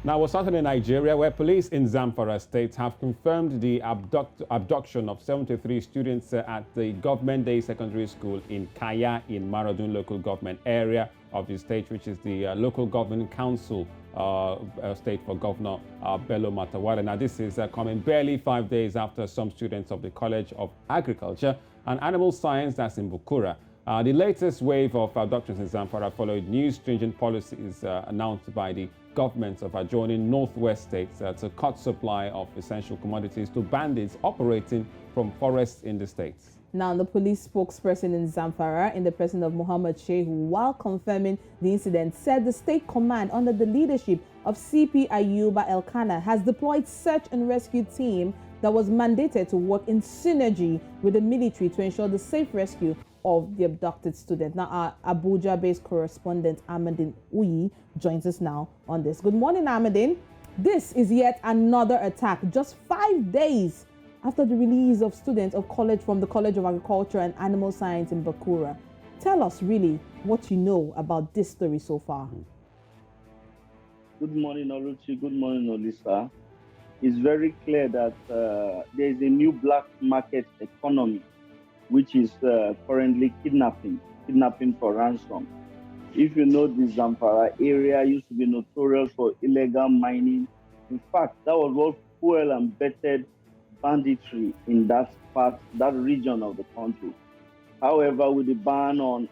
Now, we're starting in Nigeria, where police in Zamfara state have confirmed the abduction of 73 students at the government-day secondary school in Kaya in Maradun local government area of the state, which is the local government council state for Governor Bello Matawalle. Now, this is coming barely 5 days after some students of the College of Agriculture and Animal Science, that's in Bakura. The latest wave of abductions in Zamfara followed new stringent policies announced by the governments of adjoining northwest states to cut supply of essential commodities to bandits operating from forests in the states. Now, the police spokesperson in Zamfara, in the person of Muhammad Shehu, while confirming the incident, said the state command under the leadership of CP Ayuba Elkanah has deployed search and rescue team that was mandated to work in synergy with the military to ensure the safe rescue of the abducted student. Now, our Abuja-based correspondent Amadin Uyi joins us now on this. Good morning, Amadin. This is yet another attack, just 5 days after the release of students from the College of Agriculture and Animal Science in Bakura. Tell us really what you know about this story so far. Good morning, Oluchi. Good morning, Olisa. It's very clear that there is a new black market economy, which is currently kidnapping for ransom. If you know, the Zamfara area used to be notorious for illegal mining. In fact, that was what fuel and bettered banditry in that region of the country. However, with the ban on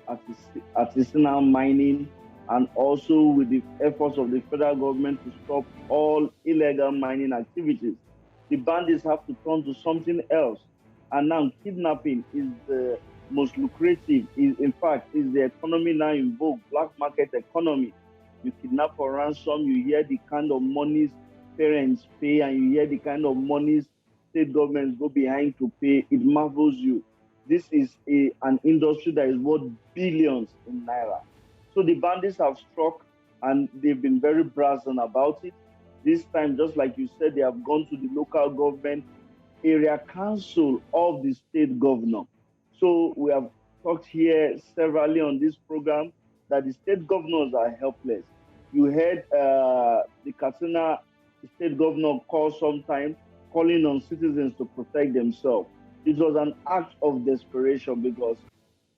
artisanal mining and also with the efforts of the federal government to stop all illegal mining activities, the bandits have to turn to something else. And now kidnapping is the most lucrative, in fact, is the economy now in vogue, black market economy. You kidnap for ransom, you hear the kind of monies parents pay, and you hear the kind of monies state governments go behind to pay. It marvels you. This is an industry that is worth billions in naira. So the bandits have struck, and they've been very brazen about it. This time, just like you said, they have gone to the local government area council of the state governor. So we have talked here severally on this program that the state governors are helpless. You heard the Katsina state governor call sometime, calling on citizens to protect themselves. It was an act of desperation because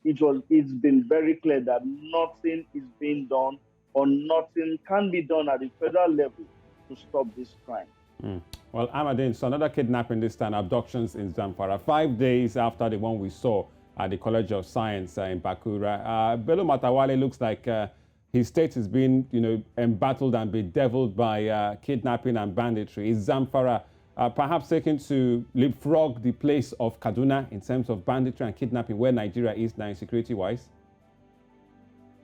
it's been very clear that nothing is being done or nothing can be done at the federal level to stop this crime. Well, Amadin, so another kidnapping this time, abductions in Zamfara, 5 days after the one we saw at the College of Science in Bakura. Bello Matawalle looks like his state is being, embattled and bedeviled by kidnapping and banditry. Is Zamfara perhaps taken to leapfrog the place of Kaduna in terms of banditry and kidnapping, where Nigeria is now security-wise?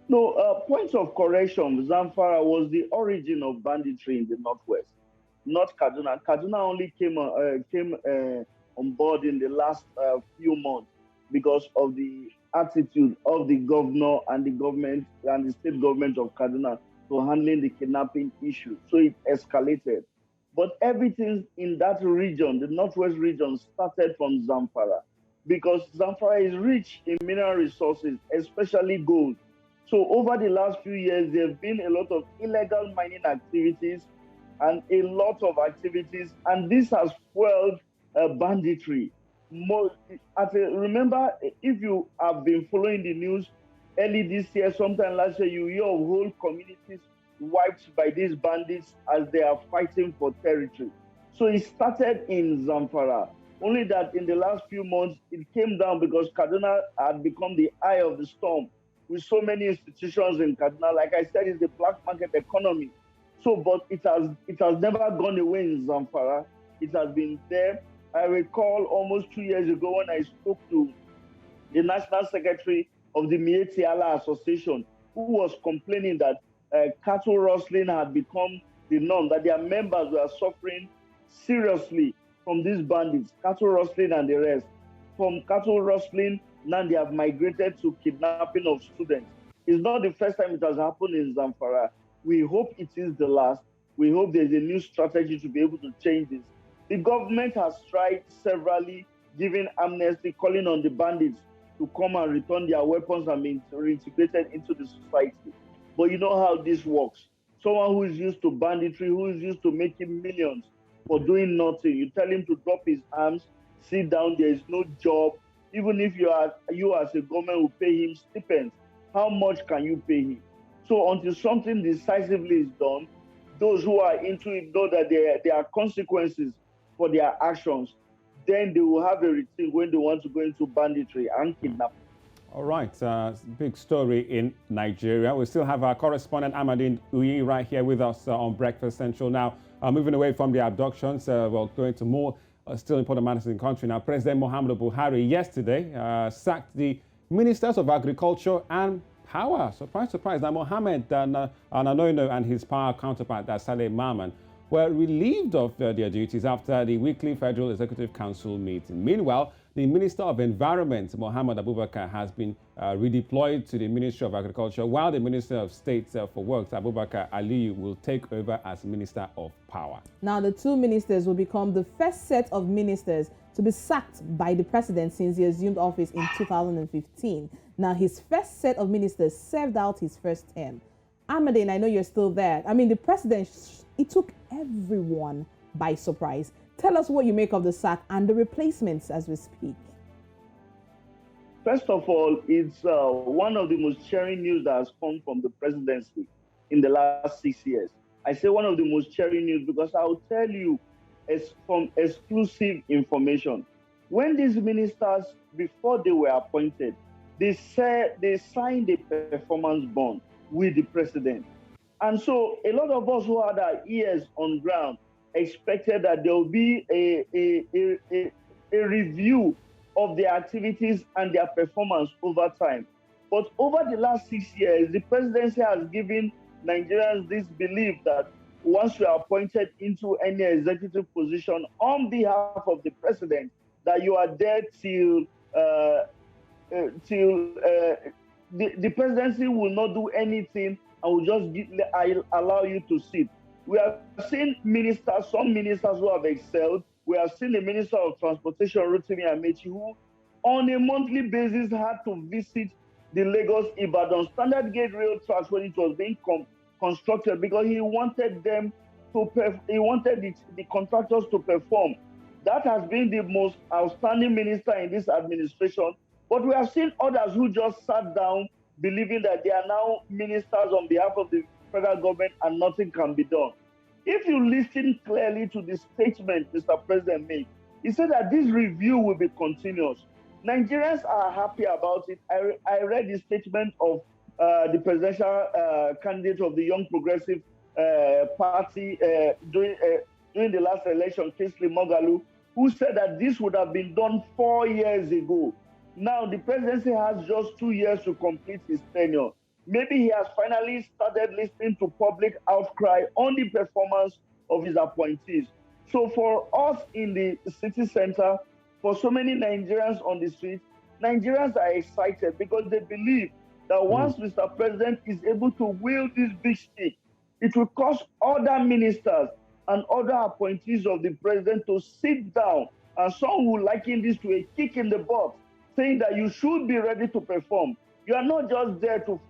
No, points of correction. Zamfara was the origin of banditry in the Northwest, not Kaduna. Kaduna only came on board in the last few months because of the attitude of the governor and the government and the state government of Kaduna to handling the kidnapping issue. So it escalated. But everything in that region, the Northwest region, started from Zamfara because Zamfara is rich in mineral resources, especially gold. So over the last few years, there have been a lot of illegal mining activities and a lot of activities, and this has fueled banditry. Remember, if you have been following the news, early this year, sometime last year, you hear of whole communities wiped by these bandits as they are fighting for territory. So it started in Zamfara, only that in the last few months, it came down because Kaduna had become the eye of the storm with so many institutions in Kaduna. Like I said, it's the black market economy. So, but it has never gone away in Zamfara. It has been there. I recall almost 2 years ago when I spoke to the National Secretary of the Mieti Allah Association, who was complaining that cattle rustling had become the norm, that their members were suffering seriously from these bandits, cattle rustling and the rest. From cattle rustling, now they have migrated to kidnapping of students. It's not the first time it has happened in Zamfara. We hope it is the last. We hope there's a new strategy to be able to change this. The government has tried severally, giving amnesty, calling on the bandits to come and return their weapons and be reintegrated into the society. But you know how this works. Someone who is used to banditry, who is used to making millions for doing nothing. You tell him to drop his arms, sit down, there is no job. Even if you as a government will pay him stipends, how much can you pay him? So until something decisively is done, those who are into it know that there are consequences for their actions. Then they will have a rethink when they want to go into banditry and kidnapping. All right, big story in Nigeria. We still have our correspondent Amadin Uyi right here with us on Breakfast Central. Now, moving away from the abductions, we're going to more still important matters in the country. Now, President Muhammadu Buhari yesterday sacked the Ministers of Agriculture and Power. Surprise, surprise. Now, Mohammed Nanoino and his power counterpart, Saleh Maman, were relieved of their duties after the weekly Federal Executive Council meeting. Meanwhile, the Minister of Environment, Mohammed Abubakar, has been redeployed to the Ministry of Agriculture, while the Minister of State for Works, Abubakar Aliyu, will take over as Minister of Power. Now, the two ministers will become the first set of ministers to be sacked by the president since he assumed office in 2015. Now, his first set of ministers served out his first term. Amadin, I know you're still there. I mean, the president, it took everyone by surprise. Tell us what you make of the sack and the replacements as we speak. First of all, it's one of the most cheering news that has come from the presidency in the last 6 years. I say one of the most cheering news because I'll tell you from exclusive information. When these ministers, before they were appointed, they signed a performance bond with the president. And so a lot of us who had our ears on ground expected that there will be a review of their activities and their performance over time. But over the last 6 years, the presidency has given Nigerians this belief that once you are appointed into any executive position on behalf of the president, that you are there till the presidency will not do anything and will just allow you to sit. We have seen ministers, some ministers who have excelled. We have seen the Minister of Transportation, Rotimi Amechi, who on a monthly basis had to visit the Lagos-Ibadan standard gauge rail tracks when it was being constructed because he wanted them to he wanted the contractors to perform. That has been the most outstanding minister in this administration. But we have seen others who just sat down believing that they are now ministers on behalf of the federal government and nothing can be done. If you listen clearly to the statement Mr. President made, he said that this review will be continuous. Nigerians are happy about it. I read the statement of the presidential candidate of the Young Progressive Party during the last election, Kingsley Moghalu, who said that this would have been done 4 years ago. Now, the presidency has just 2 years to complete his tenure. Maybe he has finally started listening to public outcry on the performance of his appointees. So for us in the city center, for so many Nigerians on the street, Nigerians are excited because they believe that once Mr. President is able to wield this big stick, it will cause other ministers and other appointees of the president to sit down. And some will liken this to a kick in the butt, saying that you should be ready to perform. You are not just there to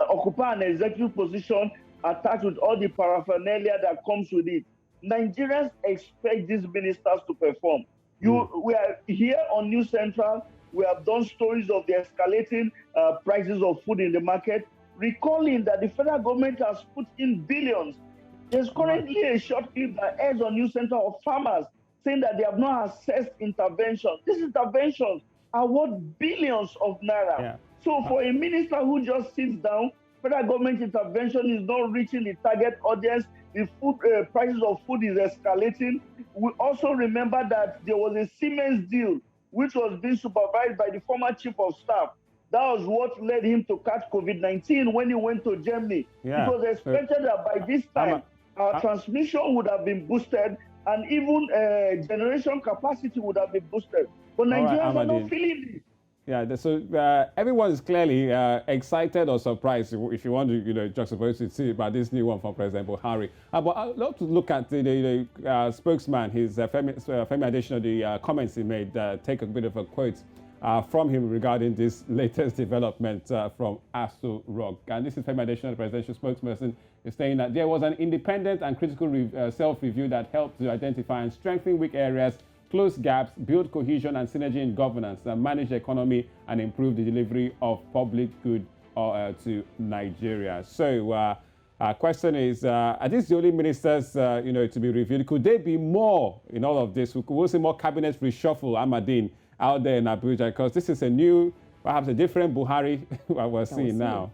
occupy an executive position attached with all the paraphernalia that comes with it. Nigerians expect these ministers to perform. We are here on News Central. We have done stories of the escalating prices of food in the market, recalling that the federal government has put in billions. There's currently a short clip that airs on News Central of farmers saying that they have not assessed intervention. These interventions are worth billions of naira. Yeah. So for a minister who just sits down, federal government intervention is not reaching the target audience, the food prices of food is escalating. We also remember that there was a Siemens deal which was being supervised by the former chief of staff. That was what led him to catch COVID-19 when he went to Germany. Yeah. It was expected that by this time, our transmission would have been boosted and even generation capacity would have been boosted. But Nigerians are not feeling it. Yeah, so everyone is clearly excited or surprised, if you want to, juxtapose to see about this new one from President Buhari. But I'd love to look at the spokesman, his Femi Adesina, the comments he made, take a bit of a quote. from him regarding this latest development from Aso Rock. And this is Femi Adesina, the presidential spokesperson, is saying that there was an independent and critical self-review that helped to identify and strengthen weak areas, close gaps, build cohesion and synergy in governance, manage the economy, and improve the delivery of public good to Nigeria. So, question is, are these the only ministers, to be reviewed? Could there be more in all of this? We'll see more cabinet reshuffle, Amadin, out there in Abuja, because this is a new, perhaps a different Buhari we're seeing now.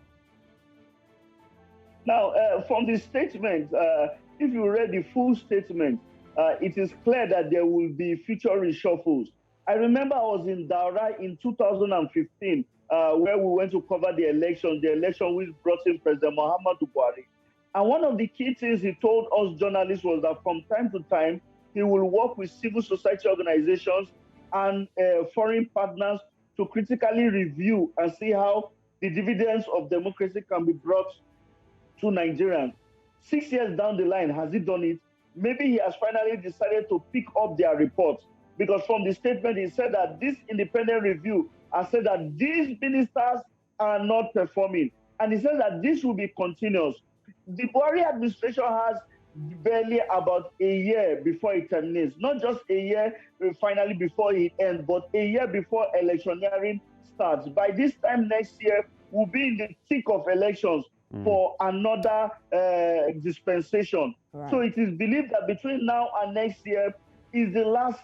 Now, from the statement, if you read the full statement, it is clear that there will be future reshuffles. I remember I was in Daura in 2015, where we went to cover the election which brought in President Muhammadu Buhari. And one of the key things he told us journalists was that from time to time, he will work with civil society organizations and foreign partners to critically review and see how the dividends of democracy can be brought to Nigerians. 6 years down the line, has he done it? Maybe he has finally decided to pick up their reports, because from the statement, he said that this independent review has said that these ministers are not performing. And he said that this will be continuous. The Buhari administration has barely about a year before it terminates. Not just a year finally before it ends, but a year before electioneering starts. By this time next year, we'll be in the thick of elections for another dispensation. Right. So it is believed that between now and next year is the last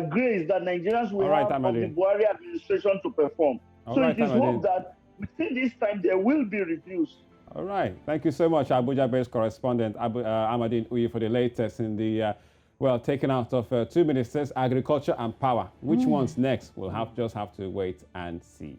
grace that Nigerians will have of the Buhari administration to perform. So it is hoped that within this time there will be reviews. All right. Thank you so much, Abuja-based correspondent Amadin Uyi, for the latest in the, taken out of two ministers, agriculture and power. Which one's next? We'll just have to wait and see.